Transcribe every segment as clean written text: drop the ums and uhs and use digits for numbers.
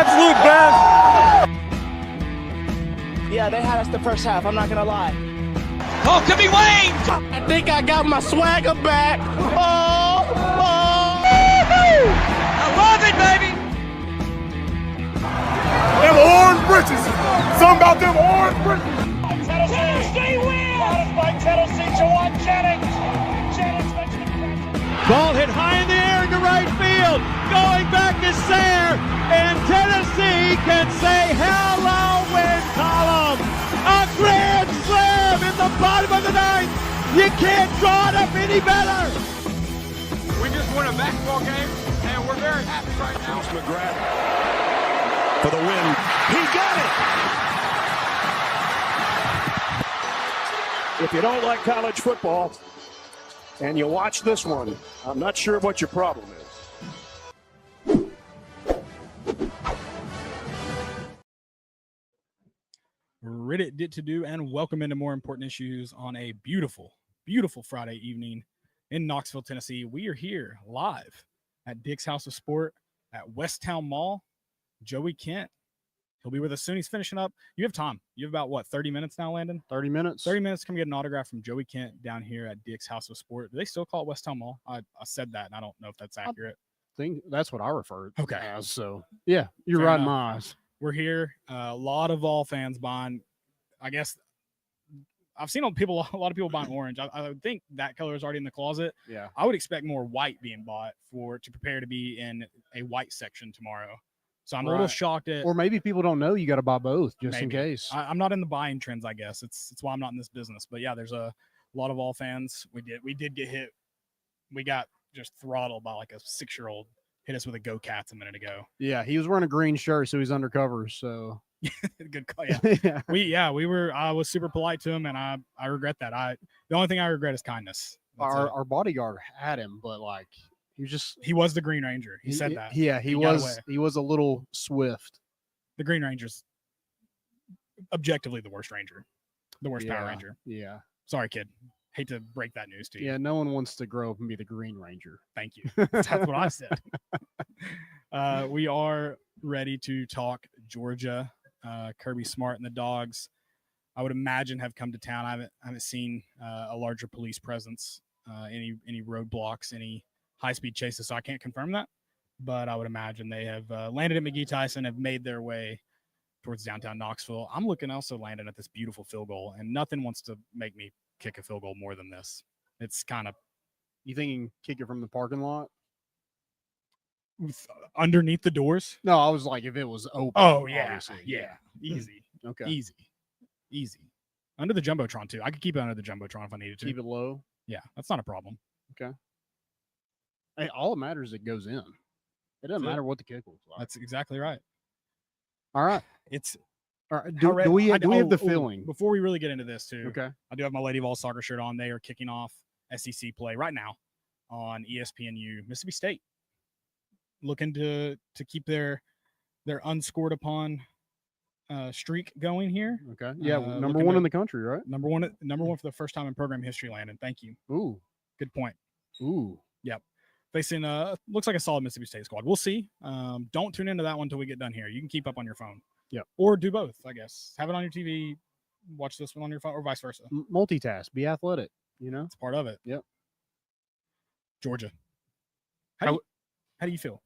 absolute best. Yeah, they had us the first half. I'm not going to lie. Oh, could be Wayne. I think I got my swagger back. Oh. I love it, baby. Them orange britches. Something about them orange britches. Tennessee wins. By Tennessee, Jawan Jennings. Jennings makes the catch. Ball hit high in the air into right field. Going back to Sayre. And Tennessee can say hello, win column. A grand slam in the bottom of the ninth. You can't draw it up any better. We just won a basketball game, and we're very happy right now. McGrath for the win. He got it. If you don't like college football and you watch this one, I'm not sure what your problem is. Reddit did to do, and welcome into More Important Issues on a beautiful, beautiful Friday evening in Knoxville, Tennessee. We are here live at Dick's House of Sport at Westtown Mall. Joey Kent, he'll be with us soon. He's finishing up. You have time. You have about, 30 minutes now, Landon? 30 minutes. 30 minutes to come get an autograph from Joey Kent down here at Dick's House of Sport. Do they still call it Westtown Mall? I said that, and I don't know if that's accurate. I think that's what I refer to Okay. as. So, yeah, you're Fair right in enough. my eyes. We're here. A lot of Vol fans buying. I guess I've seen a lot of people buying orange. I would think that color is already in the closet. Yeah. I would expect more white being bought to prepare to be in a white section tomorrow. So I'm a little Right. shocked at. Or maybe people don't know you got to buy both just in Maybe. case. I'm not in the buying trends, I guess. It's why I'm not in this business. But yeah, there's a lot of Vol fans. We did get hit. We got just throttled by like a 6-year-old. Hit us with a Go Cats a minute ago. Yeah, he was wearing a green shirt, so he's undercover. So, Good call. Yeah. yeah. I was super polite to him, and I regret that. The only thing I regret is kindness. That's it. Our bodyguard had him, but like he was just He was the Green Ranger. He said that. Yeah, he He got was. away. He was a little swift. The Green Ranger's objectively the worst Ranger, the worst Power Yeah, Ranger. Yeah. Sorry, kid. Hate to break that news to you. Yeah. No one wants to grow up and be the Green Ranger. Thank you. That's what I said. We are ready to talk Georgia. Kirby Smart and the Dogs, I would imagine, have come to town. I haven't seen a larger police presence, any roadblocks, any high-speed chases, so I can't confirm that. But I would imagine they have landed at McGee Tyson, have made their way towards downtown Knoxville. I'm looking also landing at this beautiful field goal, and nothing wants to make me kick a field goal more than this. It's kind of You think you can kick it from the parking lot? underneath the doors. No, I was like, if it was open. Oh, yeah. obviously. Yeah. Easy. Okay. Easy. Under the Jumbotron, too. I could keep it under the Jumbotron if I needed to. Keep it low. Yeah, that's not a problem. Hey, all that matters is it goes in. It doesn't That's it. matter what the kick looks like. That's exactly right. All right. It's All right. how Do we have the oh, feeling? Before we really get into this, too, Okay. I do have my Lady Vol soccer shirt on. They are kicking off SEC play right now on ESPNU. Mississippi State looking to keep their unscored upon streak going here. Okay. Yeah. number looking one to- in the country, right? Number one for the first time in program history, Landon. Thank you. Ooh. Good point. Ooh. Facing looks like a solid Mississippi State squad. We'll see. Don't tune into that one until we get done here. You can keep up on your phone. Yep. Or do both, I guess. Have it on your TV, watch this one on your phone, or vice versa. Multitask. Be athletic. You know. It's part of it. Yep. Georgia. How do you feel?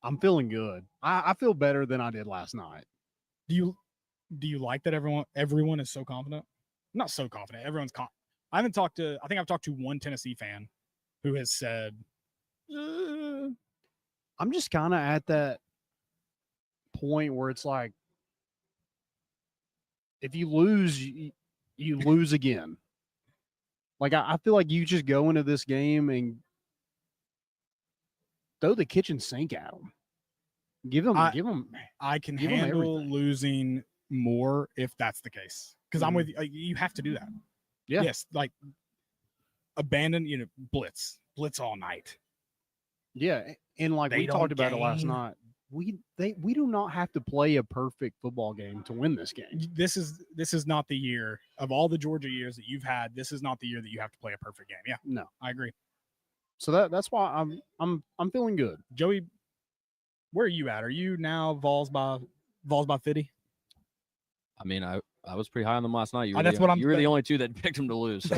I'm feeling good. I feel better than I did last night. Do you like that everyone is so confident? Not so confident. Everyone's I think I've talked to one Tennessee fan who has said, I'm just kind of at that point where it's like, if you lose, you lose again. Like, I feel like you just go into this game and throw the kitchen sink at them. Give them. I can Give 'em handle everything. losing more if that's the case. Because I'm Mhm. with you. You have to do that. Yeah. Yes, like abandon, blitz all night. Yeah, and like They we talked don't about it last gain. night, we do not have to play a perfect football game to win this game. This is not the year of all the Georgia years that you've had. This is not the year that you have to play a perfect game. Yeah, No, I agree. so that's why I'm feeling good. Joey, Where are you at? Are you now Vols by Fitty? I mean, I was pretty high on them last night. You were, that's what I'm you were the saying. only two that picked them to lose. So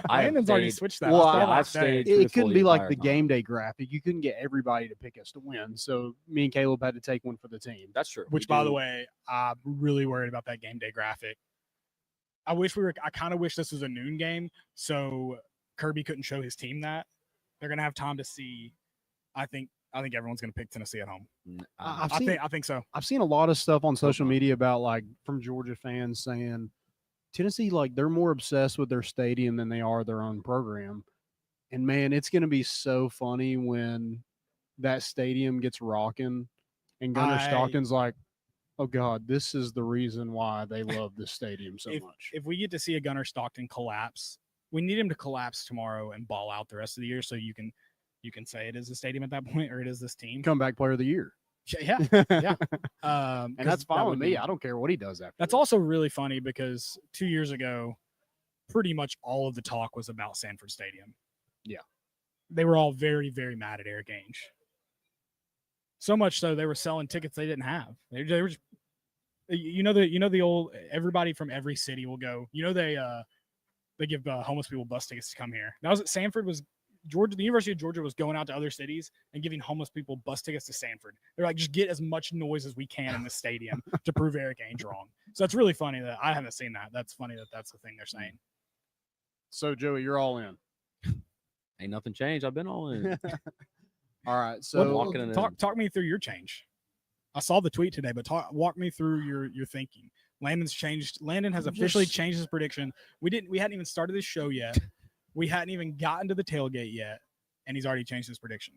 Landon's already stayed- switched that. Well, I saw yeah, that I've today. stayed- It truthful couldn't the be like entire the time. game day graphic. You couldn't get everybody to pick us to win. So me and Caleb had to take one for the team. That's true. Which, by the way, I'm really worried about that game day graphic. I kind of wish this was a noon game so Kirby couldn't show his team that. They're gonna have time to see. I think everyone's gonna pick Tennessee at home. I've I seen think so. I've seen a lot of stuff on social media about like from Georgia fans saying Tennessee, like they're more obsessed with their stadium than they are their own program. And man, it's going to be so funny when that stadium gets rocking and Gunnar Stockton's like, oh God, this is the reason why they love this stadium so much. If we get to see a Gunnar Stockton collapse, we need him to collapse tomorrow and ball out the rest of the year so you can say it is the stadium at that point or it is this team. Comeback player of the year. Yeah. Yeah. And that's fine with me. I don't care what he does after. That's also really funny because 2 years ago, pretty much all of the talk was about Sanford Stadium. Yeah. They were all very, very mad at Eric Ainge. So much so they were selling tickets they didn't have. They were just, the old, everybody from every city will go, they give homeless people bus tickets to come here. That was at Sanford was Georgia. The University of Georgia was going out to other cities and giving homeless people bus tickets to Sanford. They're like, just get as much noise as we can in the stadium to prove Eric Ainge wrong. So it's really funny that I haven't seen that. That's funny that that's the thing they're saying. So Joey, you're all in. Ain't nothing changed. I've been all in. All right. So walking in. Talk me through your change. I saw the tweet today, but walk me through your thinking. Landon has officially changed his prediction. We hadn't even started this show yet. We hadn't even gotten to the tailgate yet, and he's already changed his prediction.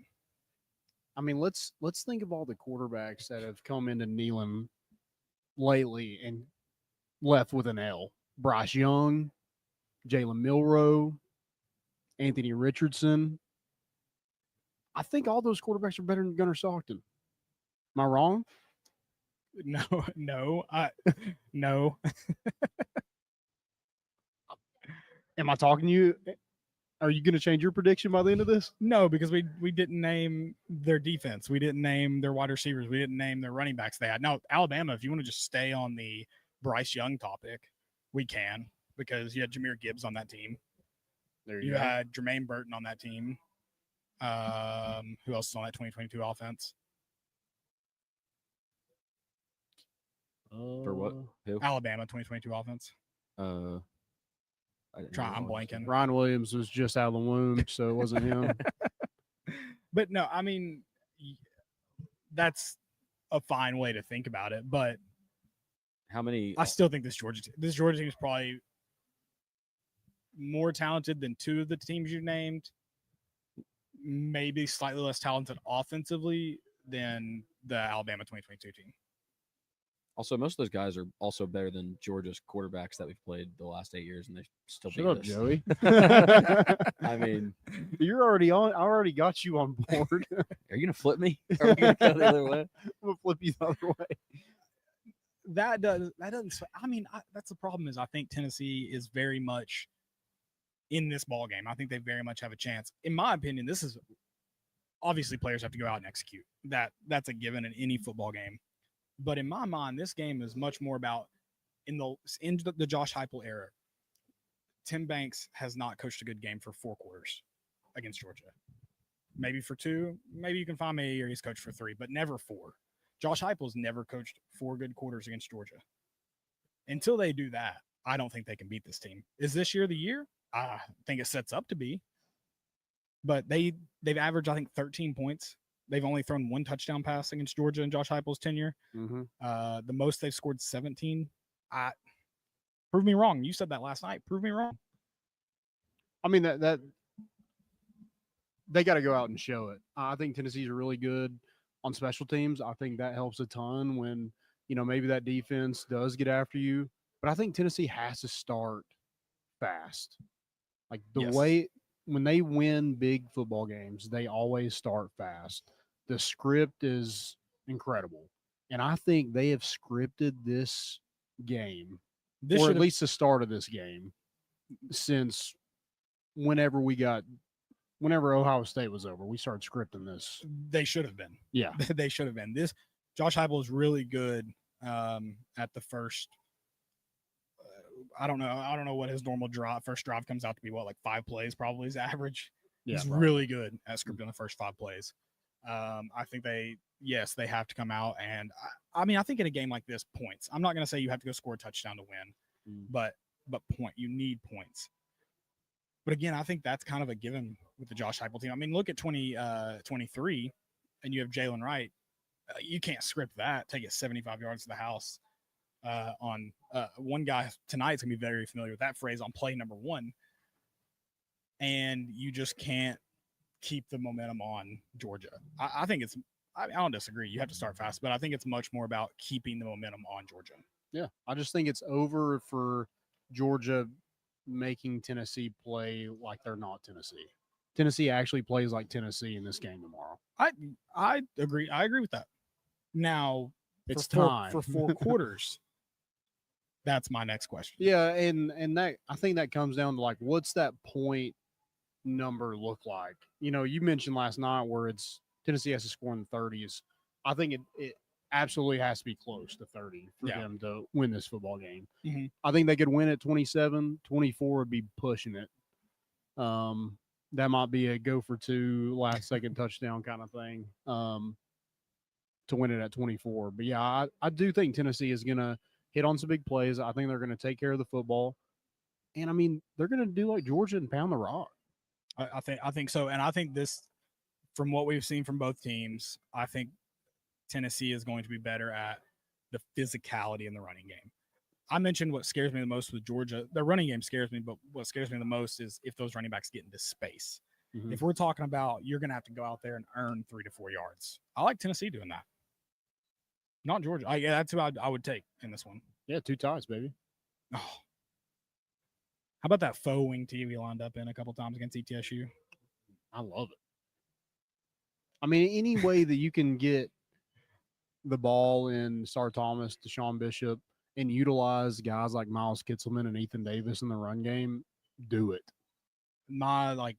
I mean, let's think of all the quarterbacks that have come into Neyland lately and left with an L. Bryce Young, Jalen Milroe, Anthony Richardson. I think all those quarterbacks are better than Gunnar Stockton. Am I wrong? No. No. Am I talking to you? Are you going to change your prediction by the end of this? No, because we didn't name their defense. We didn't name their wide receivers. We didn't name their running backs they had. Now, Alabama, if you want to just stay on the Bryce Young topic, we can, because you had Jahmyr Gibbs on that team. There You had Jermaine Burton on that team. Who else is on that 2022 offense? For what? Who? Alabama 2022 offense. I didn't I'm know. blanking. Ryan Williams was just out of the womb, so it wasn't him. But no, I mean, that's a fine way to think about it. But How many? I still think this Georgia team is probably more talented than two of the teams you named. Maybe slightly less talented offensively than the Alabama 2022 team. Also, most of those guys are also better than Georgia's quarterbacks that we've played the last 8 years, and they still Shut beat up, us. Joey. I mean, You're already on. I already got you on board. are you gonna flip me? Are we gonna go the other way? I'm gonna flip you the other way. That doesn't. I mean, that's the problem. Is I think Tennessee is very much in this ball game. I think they very much have a chance. In my opinion, this is obviously players have to go out and execute. That's a given in any football game. But in my mind, this game is much more about in the Josh Heupel era. Tim Banks has not coached a good game for 4 quarters against Georgia. Maybe for 2. Maybe you can find me a year he's coached for 3, but never 4. Josh Heupel's never coached 4 good quarters against Georgia. Until they do that, I don't think they can beat this team. Is this year the year? I think it sets up to be. But they've averaged, I think, 13 points. They've only thrown 1 touchdown pass against Georgia in Josh Heupel's tenure. Mm-hmm. The most they've scored 17. Prove me wrong. You said that last night. Prove me wrong. I mean that they got to go out and show it. I think Tennessee's really good on special teams. I think that helps a ton when maybe that defense does get after you. But I think Tennessee has to start fast. Like the way when they win big football games, they always start fast. The script is incredible. And I think they have scripted this game, or at least the start of this game, since whenever we got whenever Ohio State was over, we started scripting this. They should have been. Yeah. They should have been. This Josh Heupel is really good at the first. I don't know what his normal first drive comes out to be. What, like 5 plays probably his average. Yeah, He's probably. really good at scripting the first 5 plays. I think they have to come out, and I mean, I think in a game like this, points. I'm not going to say you have to go score a touchdown to win, but you need points. But again, I think that's kind of a given with the Josh Heupel team. I mean, look at 2023, and you have Jalen Wright. You can't script that. Take it 75 yards to the house on one guy tonight's going to be very familiar with that phrase on play number 1. And you just can't keep the momentum on Georgia. I think I don't disagree. You have to start fast, but I think it's much more about keeping the momentum on Georgia. Yeah. I just think it's over for Georgia making Tennessee play like they're not Tennessee. Tennessee actually plays like Tennessee in this game tomorrow. I agree. I agree with that. Now It's for time. for 4 quarters. That's my next question. Yeah, and that I think that comes down to like what's that point number look like? You know, you mentioned last night where it's Tennessee has to score in the 30s. I think it absolutely has to be close to 30 for them to win this football game. Mm-hmm. I think they could win at 27, 24 would be pushing it. That might be a go for 2 last second touchdown kind of thing to win it at 24. But yeah, I do think Tennessee is going to hit on some big plays. I think they're going to take care of the football. And I mean, they're going to do like Georgia and pound the rock. I think so. And I think this, from what we've seen from both teams, I think Tennessee is going to be better at the physicality in the running game. I mentioned what scares me the most with Georgia. Their running game scares me, but what scares me the most is if those running backs get into space. Mm-hmm. If we're talking about you're going to have to go out there and earn 3 to 4 yards. I like Tennessee doing that. Not Georgia. That's who I would take in this one. Yeah, 2 ties, baby. Oh. How about that faux wing tee we lined up in a couple times against ETSU? I love it. I mean, any way that you can get the ball in Star Thomas, Deshaun Bishop, and utilize guys like Miles Kitselman and Ethan Davis in the run game, do it. I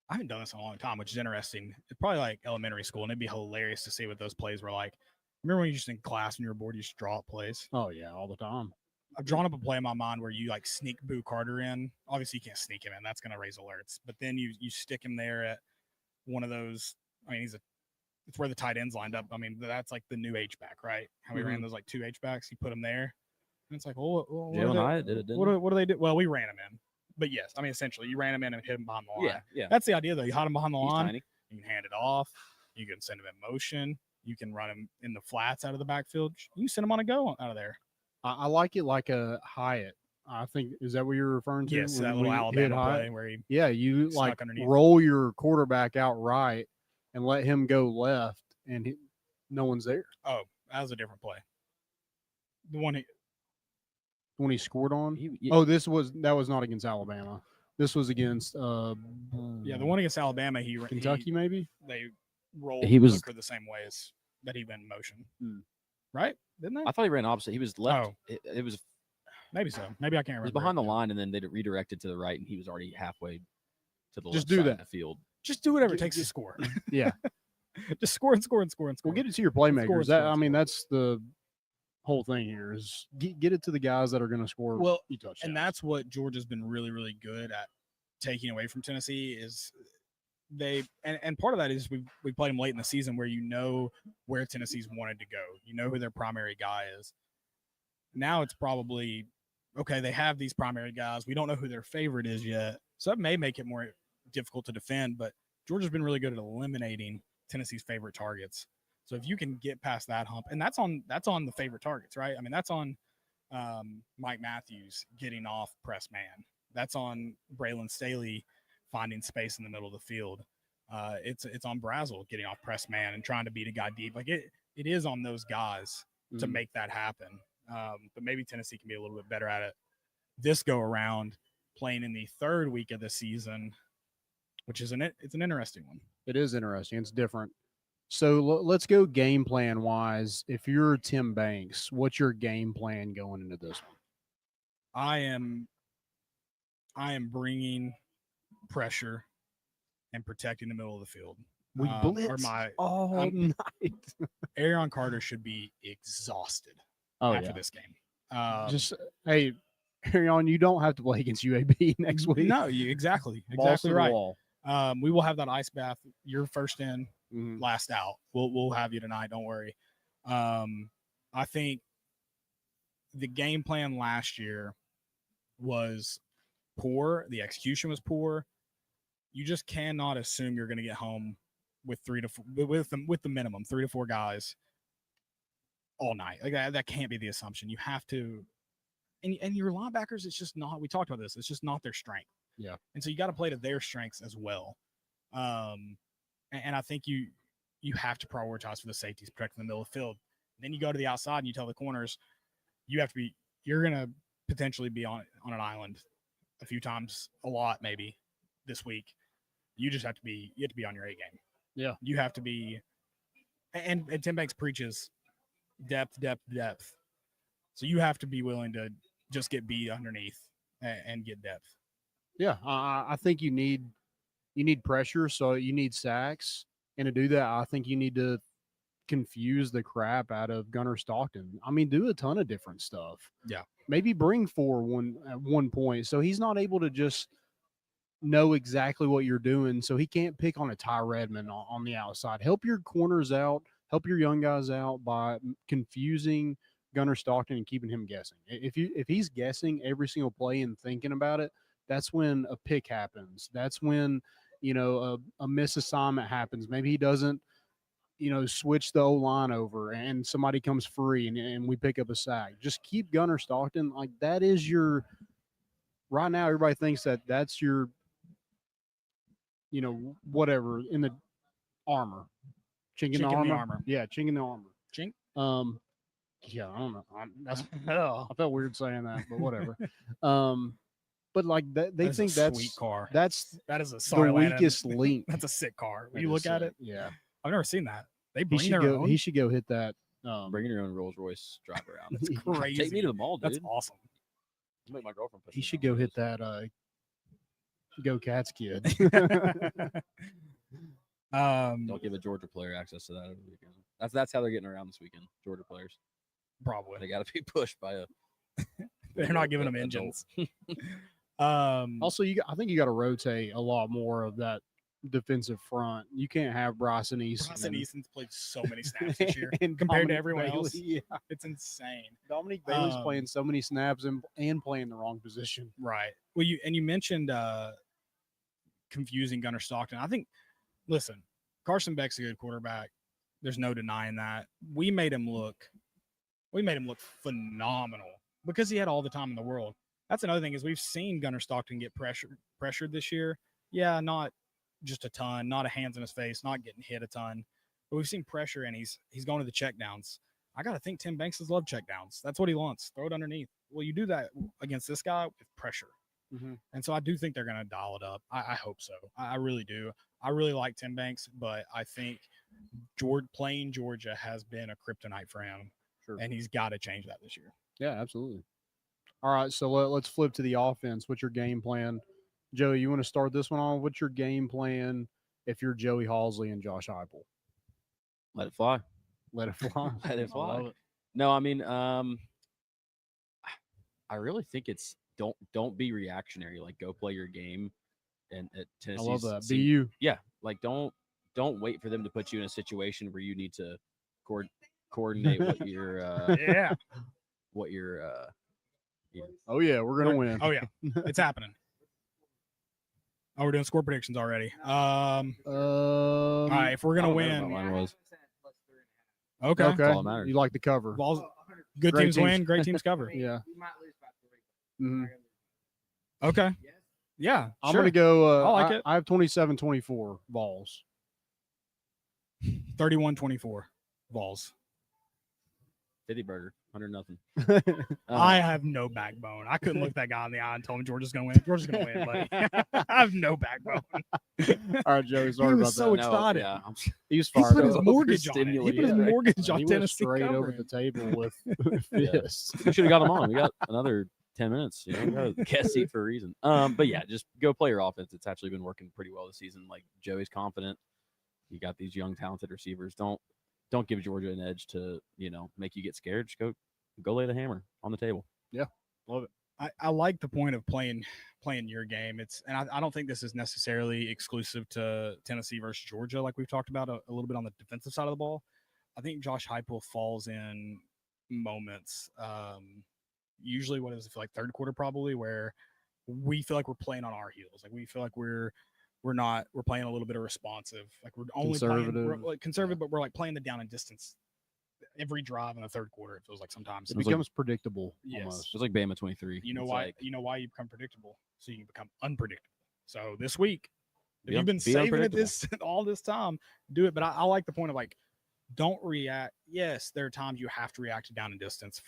haven't done this in a long time, which is interesting. It's probably like elementary school, and it'd be hilarious to see what those plays were like. Remember when you just in class when you were bored, you just draw up plays? Oh, yeah, all the time. I've drawn up a play in my mind where you like sneak Boo Carter in. Obviously, you can't sneak him in. That's going to raise alerts. But then you stick him there at one of those. I mean, it's where the tight ends lined up. I mean, that's like the new H-back, right? How we ran those like 2 H-backs. You put them there. And it's like, what do they do? Well, we ran them in. But yes, I mean, essentially, you ran them in and hit them behind the line. Yeah. That's the idea, though. You hide them behind the He's line. tiny. You can hand it off. You can send them in motion. You can run them in the flats out of the backfield. You can send them on a go out of there. I like it like a Hyatt. I think, is that what you're referring to? Yes, When that we little hit Alabama Hyatt? play where he Yeah, you snuck like underneath. roll your quarterback out right and let him go left, and no one's there. Oh, that was a different play. The one When he scored on? He- Oh, that was not against Alabama. This was against the one against Alabama, Kentucky, maybe? they rolled He was- Booker the same way as that he went in motion. Hmm. Right? Didn't they? I thought he ran opposite. He was left. Oh. It was Maybe so. Maybe I can't It remember. was behind the Yeah. line, and then they redirected to the right, and he was already halfway to the Just left do side that. of the field. Just do whatever it Get- takes to score. Yeah. Just score and score and score and score. We'll get it to your Score, playmakers. score, I mean, score. that's the whole thing here is get it to the guys that are going to score. Well, you touchdowns. And that's what Georgia's been really, really good at taking away from Tennessee is and part of that is we played them late in the season where you know where Tennessee's wanted to go. You know who their primary guy is. Now it's probably, okay, they have these primary guys. We don't know who their favorite is yet. So that may make it more difficult to defend, but Georgia's been really good at eliminating Tennessee's favorite targets. So if you can get past that hump, and that's on the favorite targets, right? I mean, that's on Mike Matthews getting off press man. That's on Braylon Staley finding space in the middle of the field. It's on Brazel getting off press man and trying to beat a guy deep. Like it is on those guys to make that happen. But maybe Tennessee can be a little bit better at it this go around, playing in the 3rd week of the season, which is it's an interesting one. It is interesting. It's different. So let's go game plan wise. If you're Tim Banks, what's your game plan going into this one? I am bringing pressure and protecting the middle of the field. We blitz all I'm- night. Arion Carter should be exhausted Oh after yeah. this game. Just hey, Arion, you don't have to play against UAB next week. No, exactly Balls to the right. wall. We will have that ice bath. You're first in, Mhm. last out. We'll have you tonight. Don't worry. I think the game plan last year was poor. The execution was poor. You just cannot assume you're going to get home with with the minimum 3 to 4 guys all night. Like that can't be the assumption. You have to, and your linebackers, it's just not. We talked about this. It's just not their strength. Yeah. And so you got to play to their strengths as well. And I think you have to prioritize for the safeties, protecting the middle of the field. Then you go to the outside and you tell the corners, you're going to potentially be on an island a few times, a lot maybe this week. You have to be on your A game. Yeah. You have to be, and Tim Banks preaches depth. So you have to be willing to just get beat underneath and get depth. Yeah, I think you need pressure, so you need sacks, and to do that, I think you need to confuse the crap out of Gunnar Stockton. I mean, do a ton of different stuff. Yeah, maybe bring 4-1 at one point, so he's not able to just know exactly what you're doing, so he can't pick on a Ty Redmond on the outside. Help your corners out, help your young guys out by confusing Gunnar Stockton and keeping him guessing. If he's guessing every single play and thinking about it, that's when a pick happens. That's when, a misassignment happens. Maybe he doesn't, switch the O-line over and somebody comes free and we pick up a sack. Just keep Gunnar Stockton. Like that is your – right now everybody thinks that's your, whatever in the armor. Chink in the armor. Yeah, chink in the armor. Chink? Yeah, I don't know. I felt weird saying that, but whatever. But like they think that's sweet car. That is a the sorry weakest link. That's a sick car. When That you is look at sick. it, Yeah, I've never seen that. They he bring should their go. own. He should go hit that. Bring your own Rolls Royce drive around. That's crazy. Take me to the mall, dude. That's awesome. Make my girlfriend push He me should down. go hit that. Go Cats kid. Don't give a Georgia player access to that over the weekend. That's how they're getting around this weekend. Georgia players. Probably. They got to be pushed by a. They're not giving them engines. Also, I think you got to rotate a lot more of that defensive front. You can't have Bryson Easton. Bryson Easton's played so many snaps this year and compared to Dominique everyone Bailey. else. Yeah. It's insane. Dominique Bailey's playing so many snaps and playing the wrong position. Right. Well, you mentioned confusing Gunnar Stockton. I think, listen, Carson Beck's a good quarterback. There's no denying that. We made him look phenomenal because he had all the time in the world. That's another thing is we've seen Gunnar Stockton get pressured this year. Yeah, not just a ton, not a hands in his face, not getting hit a ton, but we've seen pressure and he's going to the checkdowns. I got to think Tim Banks has loved checkdowns. That's what he wants. Throw it underneath. Well, you do that against this guy with pressure. Mm-hmm. And so I do think they're going to dial it up. I hope so. I really do. I really like Tim Banks, but I think playing Georgia has been a kryptonite for him. Sure. And he's got to change that this year. Yeah, absolutely. All right, so let's flip to the offense. What's your game plan? Joey, you want to start this one off? What's your game plan if you're Joey Halsley and Josh Heupel? Let it fly. Let it fly. Let it I love fly. it. No, I mean, I really think it's don't be reactionary. Like go play your game. And at I Tennessee, love that. Be you. Yeah, like don't wait for them to put you in a situation where you need to coordinate what your Yeah. what your Oh yeah, we're gonna win. Oh, yeah. It's happening. Oh, we're doing score predictions already. All right, if we're going to win. Mine was. Okay. Okay. all that matters. You like the cover? Balls, good Great teams teams. win, great teams cover. Yeah. Mhm. Okay. Yeah. I'm sure. gonna go. I like it. I have 27-24 balls. 31-24 Vols. Fitty Burger, 100-0. I have no backbone. I couldn't look that guy in the eye and tell him Georgia's going to win. Georgia's going to win, buddy. I have no backbone. All right, Joey. Sorry He about was so that. excited. Yeah, He was He fired put his up. mortgage on it. He put his Overstimulated. mortgage on He went Tennessee straight over covering. the table with Yeah. fists. we should have got him on. We got another 10 minutes. You know, go guest seat for a reason. But yeah, just go play your offense. It's actually been working pretty well this season. Like Joey's confident. You got these young, talented receivers. Don't give Georgia an edge to, you know, make you get scared. Just go lay the hammer on the table. Yeah, love it. I like the point of playing your game. I don't think this is necessarily exclusive to Tennessee versus Georgia, like we've talked about a little bit on the defensive side of the ball. I think Josh Heupel falls in moments, usually what does it feel like, third quarter probably, where we feel like we're playing on our heels. Like we feel like we're playing a little bit of responsive. Like we're only conservative, but we're like playing the down and distance every drive in the third quarter. It feels like sometimes it becomes predictable. Yes. Almost. It's like Bama 23. You know It's why? like, You know why you become predictable? So you become unpredictable. So this week, if Be you've been be saving it unpredictable. all this time, do it. But I like the point of like, don't react. Yes, there are times you have to react to down and distance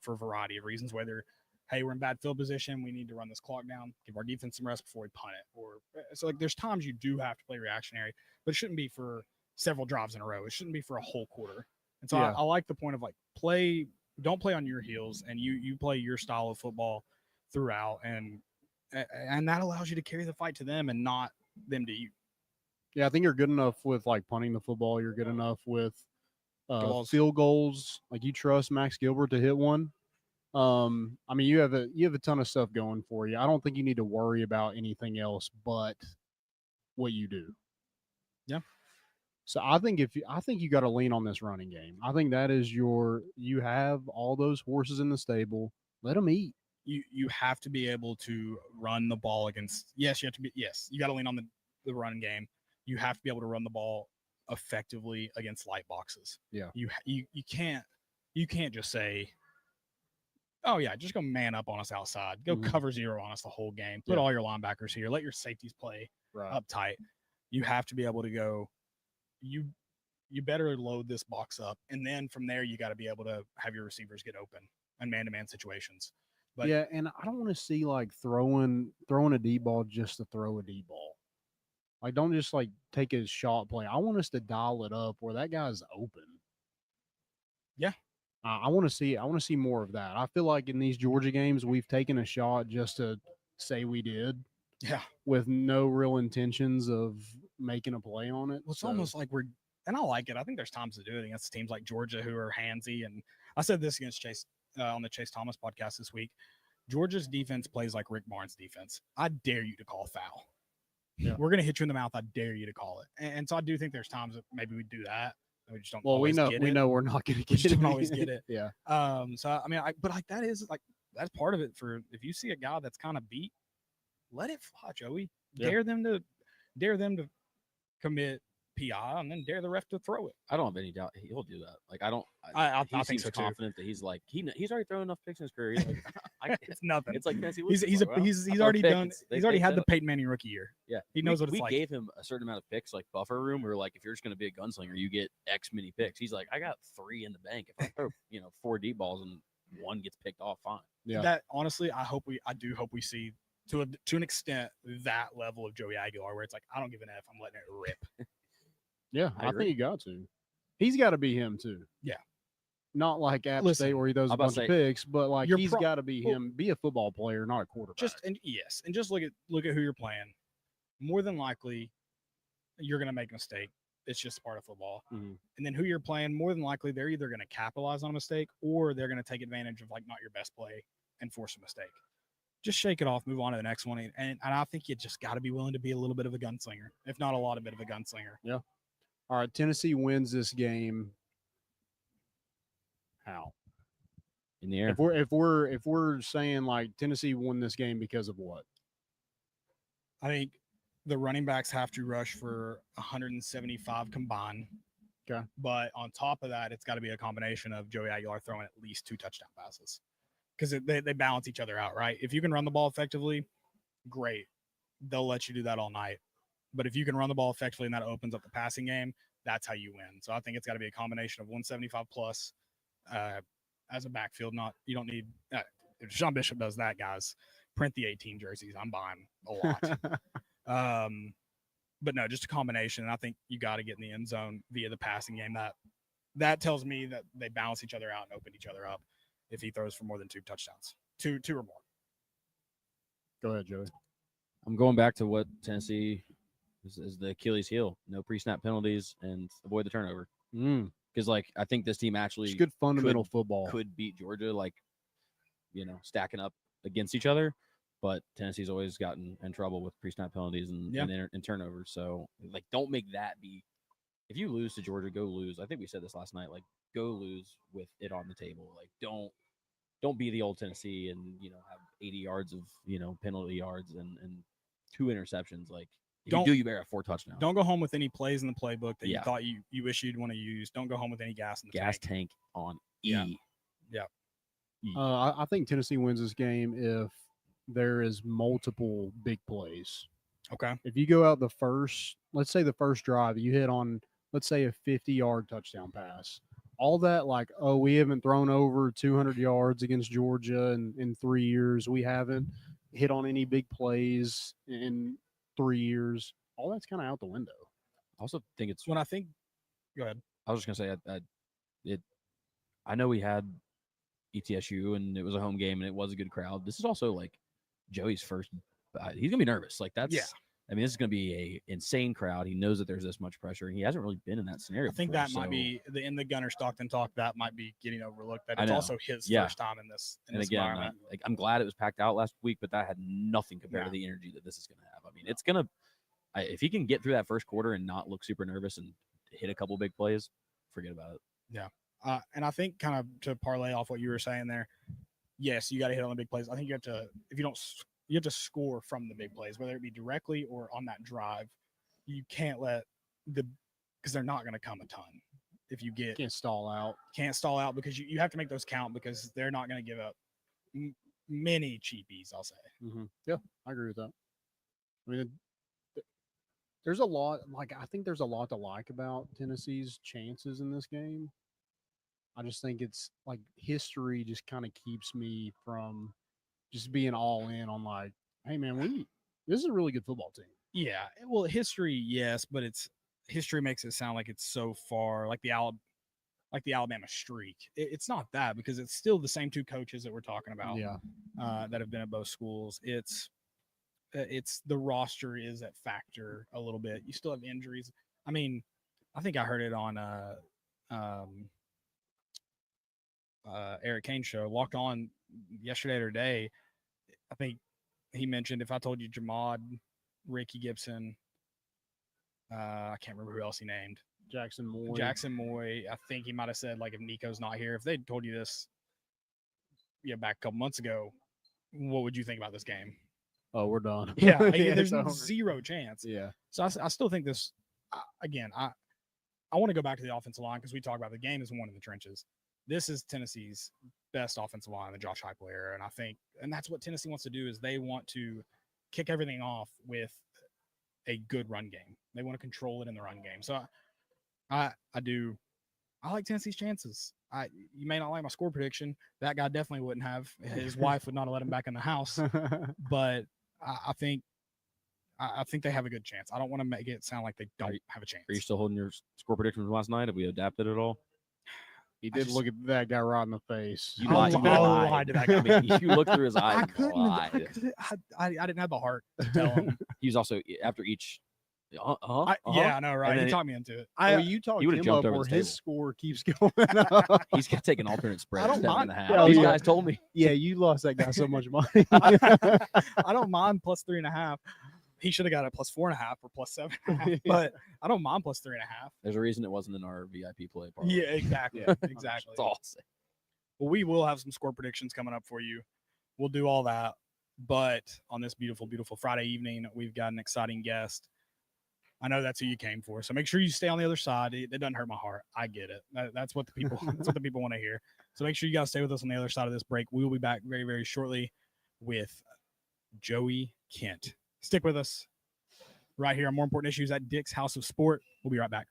for a variety of reasons. Whether, hey, we're in bad field position, we need to run this clock down, give our defense some rest before we punt it. Or so like, there's times you do have to play reactionary, but it shouldn't be for several drives in a row. It shouldn't be for a whole quarter. And so Yeah. I like the point of like don't play on your heels, and you play your style of football throughout, and that allows you to carry the fight to them and not them to you. Yeah, I think you're good enough with like punting the football. You're good enough with Goals. field goals. Like you trust Max Gilbert to hit one. I mean, you have a ton of stuff going for you. I don't think you need to worry about anything else but what you do. Yeah. So I think you got to lean on this running game. I think that is you have all those horses in the stable. Let them eat. You have to be able to run the ball against. You got to lean on the running game. You have to be able to run the ball effectively against light boxes. Yeah. You can't just say, oh yeah, just go man up on us outside. Go cover zero on us the whole game. Put all your linebackers here. Let your safeties play up tight. You have to be able to go. You better load this box up, and then from there you got to be able to have your receivers get open in man-to-man situations. But yeah, and I don't want to see like throwing a deep ball just to throw a deep ball. Like, don't just like take a shot play. I want us to dial it up where that guy's open. Yeah. I want to see more of that. I feel like in these Georgia games, we've taken a shot just to say we did. Yeah. With no real intentions of making a play on it. Well, it's almost like and I like it. I think there's times to do it against teams like Georgia who are handsy. And I said this against Chase on the Chase Thomas podcast this week. Georgia's defense plays like Rick Barnes' defense. I dare you to call a foul. Yeah. We're going to hit you in the mouth. I dare you to call it. And so I do think there's times that maybe we do that. We just don't. Well, we know we're not going to get it. Don't always get it. Yeah. So I mean, but like that's part of it. For if you see a guy that's kind of beat, let it fly, Joey. Yeah. Dare them to commit PI, and then dare the ref to throw it. I don't have any doubt he'll do that. Like I he think seems so too. confident that he's like he's already thrown enough picks in his career. He's like, It's nothing. It's like Tennessee. He's already done. He's already had the Peyton Manning rookie year. Yeah, he knows what it's we like. We gave him a certain amount of picks, like buffer room. We were like, if you're just going to be a gunslinger, you get X many picks. He's like, I got 3 in the bank. If I throw 4 deep balls and 1 gets picked off, fine. Yeah. That honestly, I do hope we see to an extent that level of Joey Aguilar where it's like, I don't give an F. I'm letting it rip. Yeah, I think you got to. He's got to be him too. Yeah. Not like App Listen, State where he does a bunch of picks, but like he's got to be well, him. Be a football player, not a quarterback. Just look at who you're playing. More than likely, you're going to make a mistake. It's just part of football. Mm-hmm. And then who you're playing, more than likely, they're either going to capitalize on a mistake or they're going to take advantage of like not your best play and force a mistake. Just shake it off, move on to the next one, and I think you just got to be willing to be a little bit of a gunslinger, if not a lot of bit of a gunslinger. Yeah. All right, Tennessee wins this game. How? In the air. If we're saying like Tennessee won this game because of what? I think the running backs have to rush for 175 combined. Okay. But on top of that, it's got to be a combination of Joey Aguilar throwing at least 2 touchdown passes because they balance each other out, right? If you can run the ball effectively, great. They'll let you do that all night. But if you can run the ball effectively and that opens up the passing game, that's how you win. So I think it's got to be a combination of 175 plus as a backfield. You don't need if Sean Bishop does that, guys, print the 18 jerseys. I'm buying a lot. But no, just a combination. And I think you got to get in the end zone via the passing game. That tells me that they balance each other out and open each other up if he throws for more than 2 touchdowns, two or more. Go ahead, Joey. I'm going back to what Tennessee is the Achilles heel. No pre-snap penalties and avoid the turnover. Because, like, I think this team actually It's good fundamental football. could beat Georgia, like, stacking up against each other. But Tennessee's always gotten in trouble with pre-snap penalties and turnovers. So, like, don't make that be – if you lose to Georgia, go lose. I think we said this last night. Like, go lose with it on the table. Like, don't be the old Tennessee and, have 80 yards of, penalty yards and 2 interceptions. Like, if you do, you better have 4 touchdowns. Don't go home with any plays in the playbook that you Yeah. thought you wish you'd want to use. Don't go home with any gas in the Gas tank. tank on E. Yeah. Yeah. I think Tennessee wins this game if there is multiple big plays. Okay. If you go out let's say the first drive, you hit on, let's say, a 50-yard touchdown pass. All that, like, oh, we haven't thrown over 200 yards against Georgia in 3 years. We haven't hit on any big plays in 3 years. All that's kind of out the window. I also think it's When I think – go ahead. I was just gonna say I know we had ETSU and it was a home game and it was a good crowd. This is also like Joey's first. He's gonna be nervous. Like that's. Yeah. I mean, this is gonna be a insane crowd. He knows that there's this much pressure, and he hasn't really been in that scenario. I think before, that might be in the Gunner Stockton talk. That might be getting overlooked. That I it's know. also his Yeah. first time in this And again, environment. I'm glad it was packed out last week, but that had nothing compared to the energy that this is gonna have. I mean, it's gonna. If he can get through that first quarter and not look super nervous and hit a couple big plays, forget about it. Yeah. And I think kind of to parlay off what you were saying there, yes, you got to hit on the big plays. I think you have to, you have to score from the big plays, whether it be directly or on that drive. You can't let because they're not going to come a ton. If you Can't stall out. Can't stall out because you have to make those count because they're not going to give up many cheapies, I'll say. Mm-hmm. Yeah, I agree with that. I mean, there's a lot, I think there's a lot to like about Tennessee's chances in this game. I just think it's like history just kind of keeps me from just being all in on like, hey man, this is a really good football team. Yeah, well, history, yes, but history makes it sound like it's so far like the Alabama streak. It's not that because it's still the same 2 coaches that we're talking about. Yeah, that have been at both schools. It's the roster is at factor a little bit. You still have injuries. I mean, I think I heard it on Eric Kane's show, Locked On, yesterday or today. I think he mentioned, if I told you Jamad, Ricky Gibson, I can't remember who else he named. Jackson Moy. I think he might have said, like, if Nico's not here, if they told you this back a couple months ago, what would you think about this game? Oh, we're done. Yeah, Yeah, there's it's over. zero chance. Yeah. So I still think this, again, I want to go back to the offensive line because we talk about the game is one in the trenches. This is Tennessee's best offensive line in the Josh Heupel era. And I think, and that's what Tennessee wants to do, is they want to kick everything off with a good run game. They want to control it in the run game. So I like Tennessee's chances. You may not like my score prediction. That guy definitely wouldn't have. His wife would not have let him back in the house. But I think they have a good chance. I don't want to make it sound like they don't have a chance. Are you still holding your score predictions from last night? Have we adapted at all? He did look at that guy right in the face. You I lied. lied to that guy. I mean, you looked through his eyes. I and couldn't. lied. I didn't have the heart to tell him. He was also after each. Yeah, I know, right? And He then talked me into it. You talked he would've him jumped up over where the his table. score keeps going up. He's got to take an alternate spread. I don't 7.5. mind. Yeah, These yeah. guys told me. Yeah, you lost that guy so much money. I don't mind plus 3.5. He should have got it plus 4.5 or plus 7.5, but I don't mind plus 3.5. There's a reason it wasn't in our VIP play part. Yeah, exactly. Yeah. Exactly. That's all I'll say. Well, we will have some score predictions coming up for you. We'll do all that. But on this beautiful, beautiful Friday evening, we've got an exciting guest. I know that's who you came for. So make sure you stay on the other side. It doesn't hurt my heart. I get it. That's what the people want to hear. So make sure you guys stay with us on the other side of this break. We will be back very, very shortly with Joey Kent. Stick with us right here on More Important Issues at Dick's House of Sport. We'll be right back.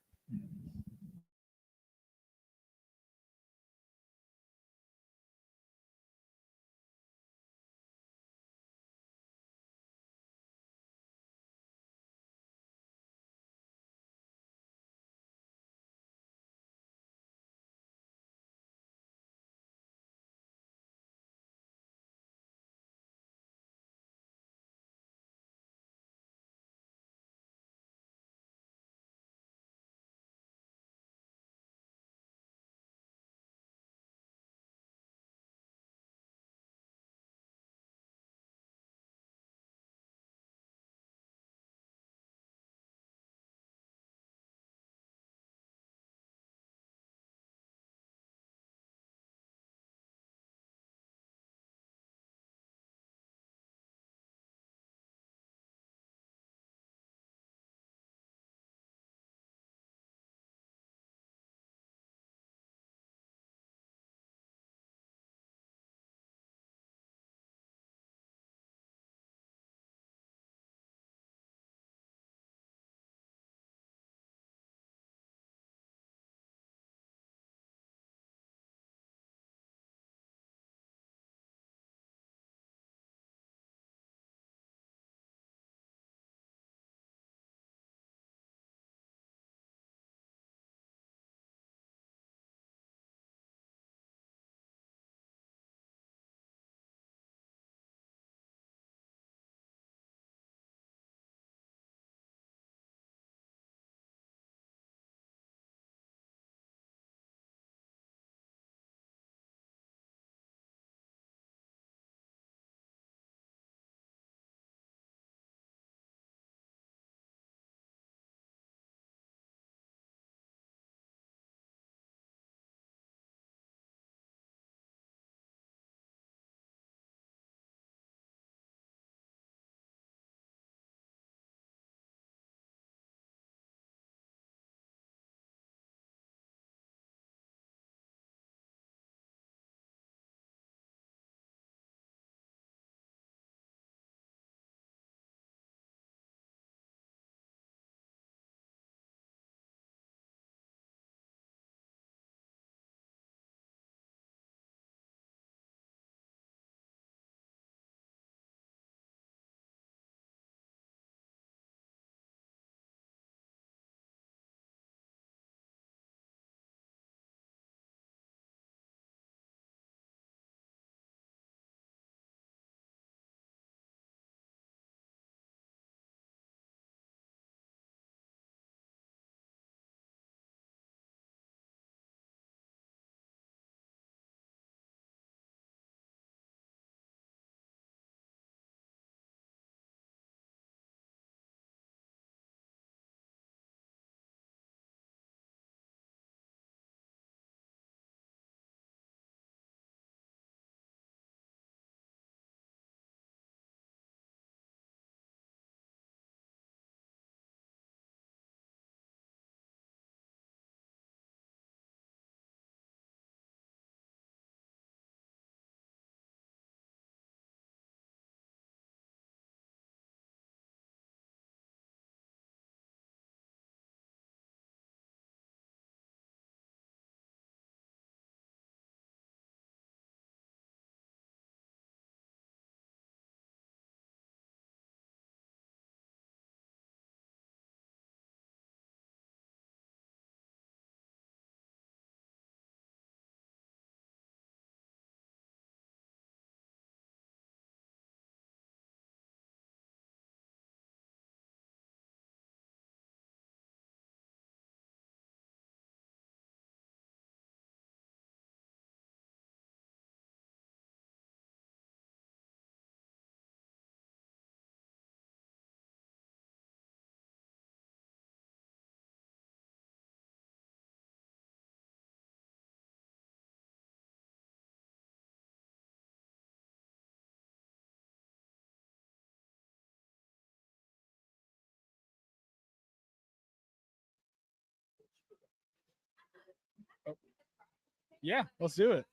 Yeah, let's do it.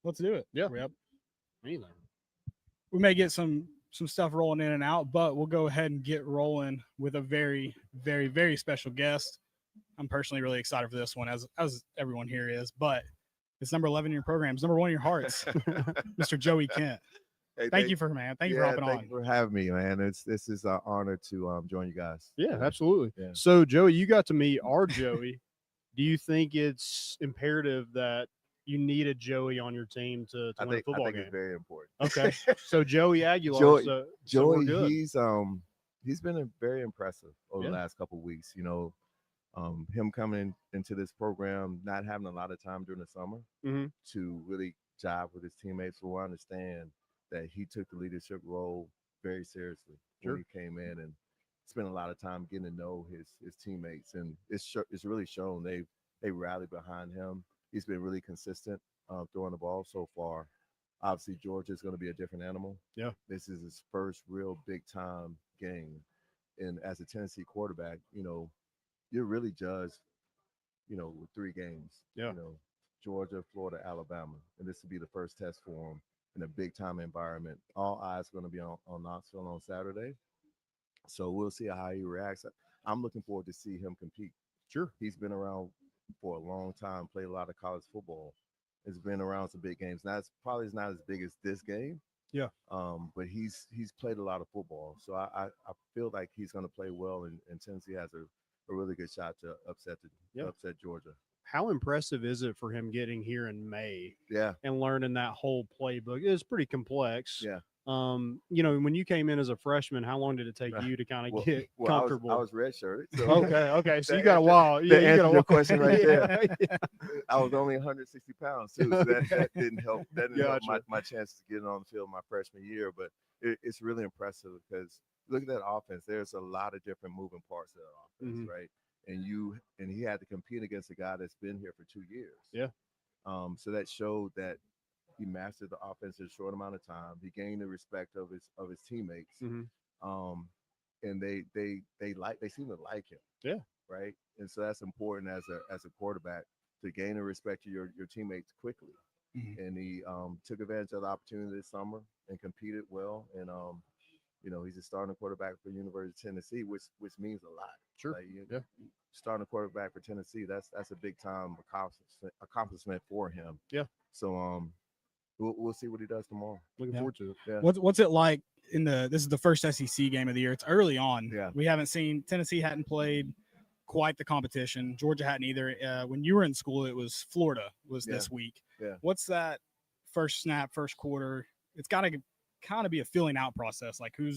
Let's do it. Yeah. Yep. Anything. We may get some stuff rolling in and out, but we'll go ahead and get rolling with a very, very, very special guest. I'm personally really excited for this one, as everyone here is. But it's number 11 in your program. It's number 1 in your hearts, Mr. Joey Kent. Hey, Thank you for hopping thank on. you for having me, man. This is an honor to join you guys. Yeah, absolutely. Yeah. So, Joey, you got to meet our Joey. Do you think it's imperative that you need a Joey on your team to win a football I think game? it's very important. Okay. So, Joey Aguilar. Joey- so we're Joey, good. he's been very impressive over Yeah. the last couple of weeks. You know, him coming into this program, not having a lot of time during the summer Mhm. to really jive with his teammates. So I understand that he took the leadership role very seriously Sure. when he came in and spent a lot of time getting to know his teammates, and it's really shown. They rallied behind him. He's been really consistent throwing the ball so far. Obviously, Georgia is going to be a different animal. Yeah. This is his first real big time game, and as a Tennessee quarterback, you know, you're really judged, you know, with 3 games. Yeah. You know, Georgia, Florida, Alabama, and this will be the first test for him in a big time environment. All eyes going to be on Knoxville on Saturday, so we'll see how he reacts. I'm looking forward to see him compete. Sure. He's been around for a long time, played a lot of college football. Has been around some big games. Now it's probably not as big as this game. Yeah. But he's played a lot of football, so I feel like he's going to play well, and Tennessee has a really good shot to upset Georgia. How impressive is it for him getting here in May Yeah. and learning that whole playbook? It's pretty complex. Yeah. You know, when you came in as a freshman, how long did it take you to kind of get comfortable? I was redshirted. So Okay. So you that got a answer- while. that Yeah, you got answers a your while. question right there. Yeah. I was only 160 pounds too, so that didn't help. That didn't help Gotcha. my chances of getting on the field my freshman year. But it's really impressive because look at that offense. There's a lot of different moving parts of that offense, Mhm. right? And he had to compete against a guy that's been here for 2 years. Yeah. So that showed that he mastered the offense in a short amount of time. He gained the respect of his teammates. Mhm. And they seem to like him. Yeah. Right. And so that's important as a quarterback to gain the respect of your teammates quickly. Mhm. And he took advantage of the opportunity this summer and competed well. And you know, he's a starting quarterback for University of Tennessee, which means a lot. Sure. Like, Yeah. Starting quarterback for Tennessee, that's a big time accomplishment for him. Yeah. So we'll see what he does tomorrow. Looking Yeah. forward to it. Yeah. What's it like this is the first SEC game of the year. It's early on. Yeah. We haven't seen Tennessee hadn't played quite the competition. Georgia hadn't either. When you were in school, it was Florida was Yeah. this week. Yeah. What's that first snap, first quarter? It's got to kind of be a filling out process. Like who